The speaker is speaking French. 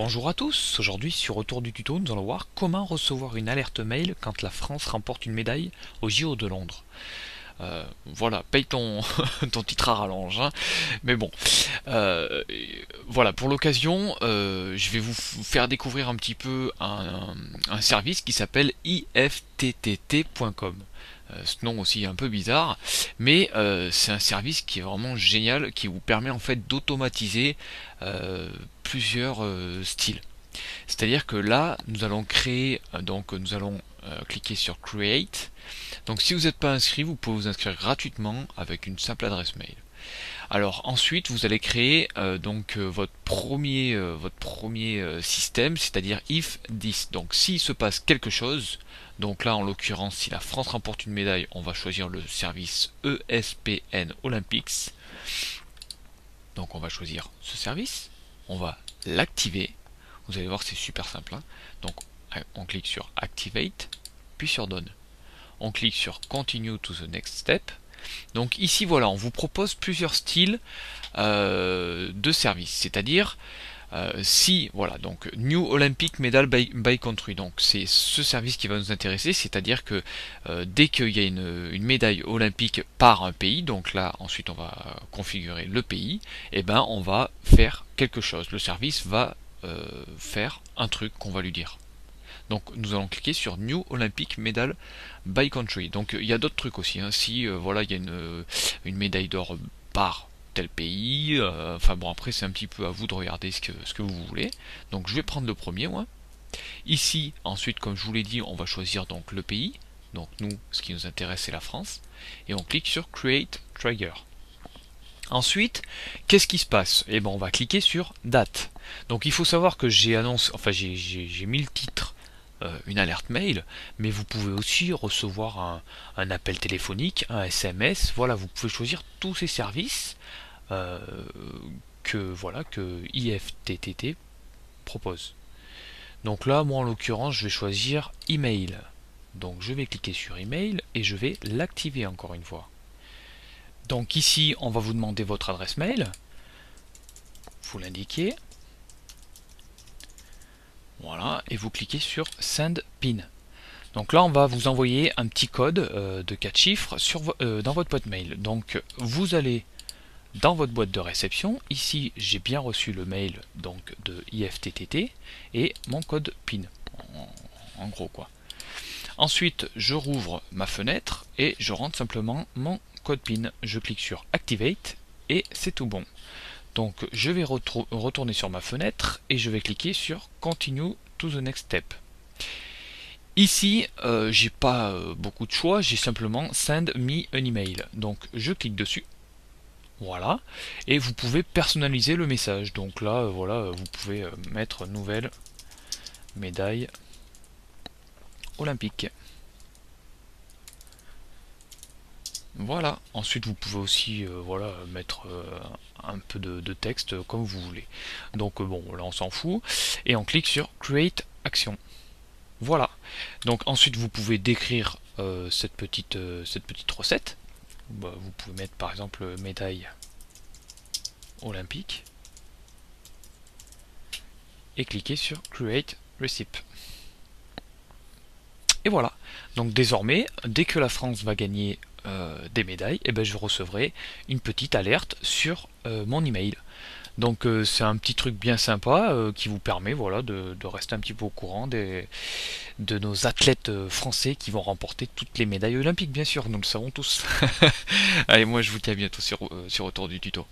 Bonjour à tous, aujourd'hui sur Retour du tuto, nous allons voir comment recevoir une alerte mail quand la France remporte une médaille aux JO de Londres. Voilà, paye ton, ton titre à rallonge, hein. Mais bon, euh, voilà, pour l'occasion, je vais vous faire découvrir un petit peu un service qui s'appelle ifttt.com. Ce nom aussi est un peu bizarre, mais c'est un service qui est vraiment génial, qui vous permet en fait d'automatiser plusieurs styles. C'est-à-dire que là, nous allons créer, donc nous allons cliquer sur Create. Donc si vous n'êtes pas inscrit, vous pouvez vous inscrire gratuitement avec une simple adresse mail. Alors ensuite, vous allez créer votre premier système, c'est-à-dire if this. Donc s'il se passe quelque chose, donc là en l'occurrence, si la France remporte une médaille, on va choisir le service ESPN Olympics. Donc on va choisir ce service, on va l'activer. Vous allez voir, c'est super simple, hein. Donc on clique sur Activate, puis sur Done. On clique sur Continue to the next step. Donc ici voilà, on vous propose plusieurs styles de service, c'est-à-dire si voilà, donc New Olympic Medal by Country, donc c'est ce service qui va nous intéresser, c'est-à-dire que dès qu'il y a une médaille olympique par un pays, donc là ensuite on va configurer le pays, et ben on va faire quelque chose, le service va faire un truc qu'on va lui dire. Donc nous allons cliquer sur New Olympic Medal by Country. Donc il y a d'autres trucs aussi, hein. Si voilà, il y a une médaille d'or par tel pays, enfin bon, après c'est un petit peu à vous de regarder ce que vous voulez. Donc je vais prendre le premier, moi. Ici, ensuite, comme je vous l'ai dit, on va choisir donc le pays. Donc nous, ce qui nous intéresse, c'est la France. Et on clique sur Create Trigger. Ensuite, qu'est-ce qui se passe? Eh ben, on va cliquer sur date. Donc il faut savoir que j'ai mis le titre une alerte mail, mais vous pouvez aussi recevoir un appel téléphonique, un SMS. Voilà, vous pouvez choisir tous ces services euh, que IFTTT propose. Donc là, moi en l'occurrence, je vais choisir email. Donc je vais cliquer sur email et je vais l'activer encore une fois. Donc ici, on va vous demander votre adresse mail. Vous l'indiquez. Voilà, et vous cliquez sur Send PIN. Donc là, on va vous envoyer un petit code de 4 chiffres dans votre boîte mail. Donc vous allez dans votre boîte de réception. Ici, j'ai bien reçu le mail donc de IFTTT et mon code PIN. En gros quoi. Ensuite, je rouvre ma fenêtre et je rentre simplement mon code PIN. Je clique sur Activate et c'est tout bon. Donc je vais retourner sur ma fenêtre et je vais cliquer sur Continue to the next step. Ici, j'ai pas beaucoup de choix, j'ai simplement Send me an email. Donc je clique dessus. Voilà. Et vous pouvez personnaliser le message. Donc là, voilà, vous pouvez mettre nouvelle médaille olympique. Voilà. Ensuite, vous pouvez aussi voilà, mettre un peu de texte comme vous voulez. Donc bon, là on s'en fout. Et on clique sur Create Action. Voilà. Donc ensuite, vous pouvez décrire cette petite recette. Bah, vous pouvez mettre par exemple médaille olympique et cliquer sur Create Recipe. Et voilà. Donc désormais, dès que la France va gagner des médailles, et ben je recevrai une petite alerte sur mon email. Donc c'est un petit truc bien sympa qui vous permet voilà, de rester un petit peu au courant de nos athlètes français qui vont remporter toutes les médailles olympiques, bien sûr, nous le savons tous. Allez, moi je vous dis à bientôt sur Retour du tuto.